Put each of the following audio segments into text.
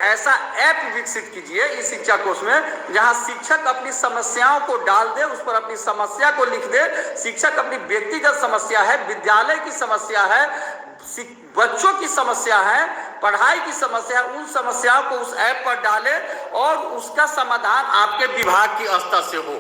ऐसा ऐप विकसित कीजिए इस शिक्षा कोष में जहां शिक्षक अपनी समस्याओं को डाल दे, उस पर अपनी समस्या को लिख दे। शिक्षक अपनी व्यक्तिगत समस्या है, विद्यालय की समस्या है, बच्चों की समस्या है, पढ़ाई की समस्या, उन समस्याओं को उस ऐप पर डाले और उसका समाधान आपके विभाग की स्तर से हो,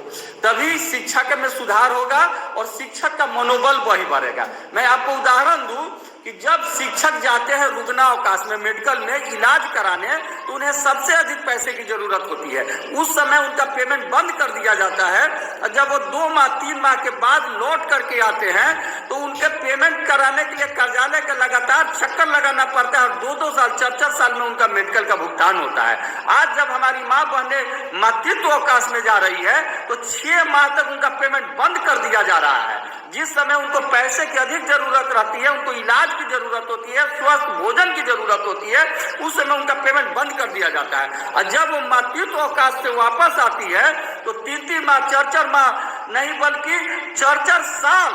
तभी शिक्षक में सुधार होगा और शिक्षक का मनोबल वही बढ़ेगा। मैं आपको उदाहरण दूं कि जब शिक्षक जाते हैं रुग्णावकाश में, मेडिकल में इलाज कराने, तो उन्हें सबसे अधिक पैसे की जरूरत होती है। उस समय उनका पेमेंट बंद कर दिया जाता है और जब वो 2 माह 3 माह के बाद लौट करके आते हैं तो उनके पेमेंट कराने के लिए कार्यालय का लगातार चक्कर लगाना पड़ता है और 2-2 साल 4-4 साल में उनका मेडिकल का भुगतान होता है। आज जब हमारी माँ बहनें मातृत्व अवकाश में जा रही है तो 6 माह तक उनका पेमेंट बंद कर दिया जा रहा है। जिस समय उनको पैसे की अधिक जरूरत रहती है, उनको इलाज की जरूरत होती है, स्वस्थ भोजन की जरूरत होती है, उस समय उनका पेमेंट बंद कर दिया जाता है। और जब वो मातृत्व अवकाश से वापस आती है तो 3-3 माह 4-4 माह नहीं बल्कि 4-4 साल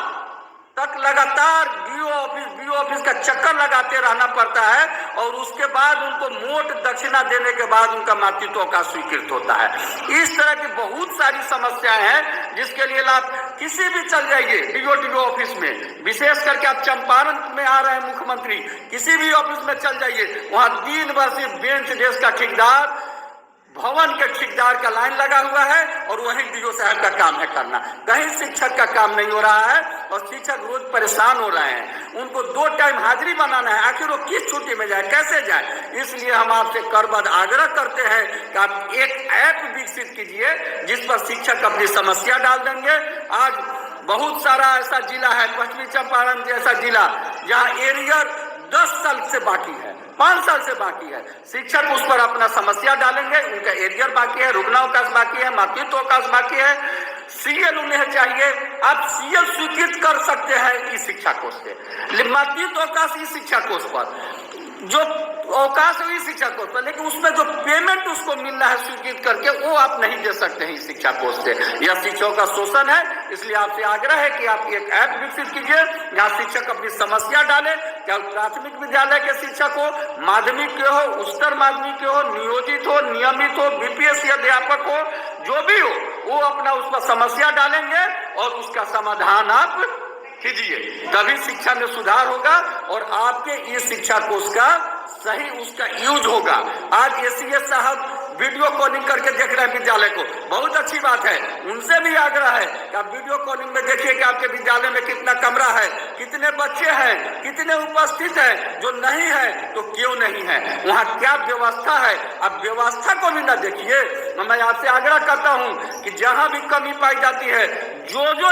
तक लगातार बीओ ऑफिस का चक्कर लगाते रहना पड़ता है और उसके बाद उनको मोट दक्षिणा देने के बाद उनका मातृत्व अवकाश स्वीकृत होता है। इस तरह की बहुत सारी समस्याएं हैं जिसके लिए आप किसी भी चल जाइए डीओ ऑफिस में, विशेष करके आप चंपारण में आ रहे हैं मुख्यमंत्री, किसी भी ऑफिस में चल जाइए, वहां दिन भर सिर्फ बेंच डेस्क का ठेकेदार, भवन के ठेकेदार का लाइन लगा हुआ है और वही डीओ साहब का काम है करना। कहीं शिक्षक का काम नहीं हो रहा है और शिक्षक रोज परेशान हो रहे हैं। उनको 2 टाइम हाजिरी बनाना है, आखिर वो किस छुट्टी में जाए, कैसे जाए? इसलिए हम आपसे करबद्ध आग्रह करते हैं कि आप एक ऐप विकसित कीजिए जिस पर शिक्षक अपनी समस्या डाल देंगे। आज बहुत सारा ऐसा जिला है, पश्चिमी चंपारण जैसा जिला, जहाँ एरियर 10 साल से बाकी है, 5 साल से बाकी है। शिक्षक उस पर अपना समस्या डालेंगे, उनका एरियर बाकी है, रुग्णावकाश बाकी है, मातृत्व अवकाश बाकी है, सीएल उन्हें चाहिए। आप सीएल स्वीकृत कर सकते हैं इस शिक्षा कोष से, मातृत्व अवकाश इस शिक्षा कोष पर, जो अवकाश है इस शिक्षा कोष पर, लेकिन उसमें जो पेमेंट उसको मिलना है स्वीकृत करके वो आप नहीं दे सकते हैं इस शिक्षा कोष से। यह शिक्षकों का शोषण है। इसलिए आपसे आग्रह है कि आप एक ऐप विकसित कीजिए जहाँ शिक्षक अपनी समस्या डाले, चाहे प्राथमिक विद्यालय के शिक्षक हो, माध्यमिक के हो, उच्चतर माध्यमिक के हो, नियोजित हो, नियमित हो, बीपीएससी अध्यापक हो, जो भी हो, वो अपना उस पर समस्या डालेंगे और उसका समाधान आप कीजिए, तभी शिक्षा में सुधार होगा और आपके इस शिक्षा कोष का सही उसका यूज होगा। आज एसीएस साहब वीडियो कॉलिंग करके देख रहे हैं विद्यालय को, बहुत अच्छी बात है। उनसे भी आग्रह है कि आप वीडियो कॉलिंग में देखिए कि आपके विद्यालय में कितना कमरा है, कितने बच्चे हैं, कितने उपस्थित हैं, जो नहीं है तो क्यों नहीं है, वहाँ क्या व्यवस्था है, आप व्यवस्था को भी ना देखिए। मैं आपसे आग्रह करता हूँ कि जहाँ भी कमी पाई जाती है, जो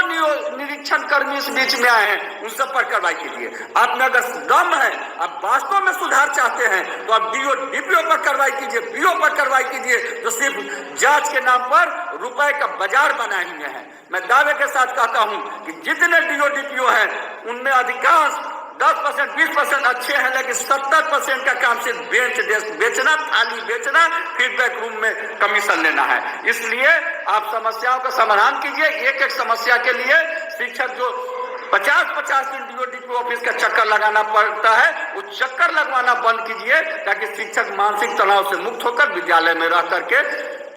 निरीक्षण कर्मी इस बीच में आए हैं उन सब पर कार्रवाई कीजिए। आप में अगर दम है, आप वास्तव में सुधार चाहते हैं तो आप डीओ डीपीओ पर कार्रवाई कीजिए, बीओ पर कार्रवाई कीजिए, जो सिर्फ जांच के नाम पर रुपए का बाजार बनाए हुए हैं। मैं दावे के साथ कहता हूं कि जितने डीओ डीपीओ हैं उनमें अधिकांश 10% 20% अच्छे हैं, लेकिन 70% का काम सिर्फ बेंच डेस्क बेचना, थाली बेचना, फीडबैक रूम में कमीशन लेना है। इसलिए आप समस्याओं का समाधान कीजिए। एक समस्या के लिए शिक्षक जो 50-50 दिन डीओ ऑफिस का चक्कर लगाना पड़ता है, वो चक्कर लगवाना बंद कीजिए ताकि शिक्षक मानसिक तनाव से मुक्त होकर विद्यालय में रह करके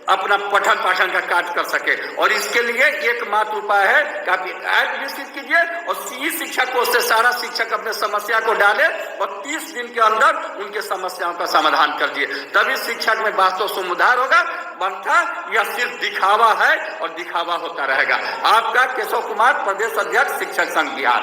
अपना पठन पाठन का कार्य कर सके। और इसके लिए एकमात्र उपाय है कि आप ऐप विकसित कीजिए और इस शिक्षा कोष से सारा शिक्षक अपने समस्या को डाले और 30 दिन के अंदर उनके समस्याओं का समाधान कर दिए, तभी शिक्षक में वास्तव सुधार होगा। बनता यह सिर्फ दिखावा है और दिखावा होता रहेगा। आपका केशव कुमार, प्रदेश अध्यक्ष शिक्षक संघ बिहार।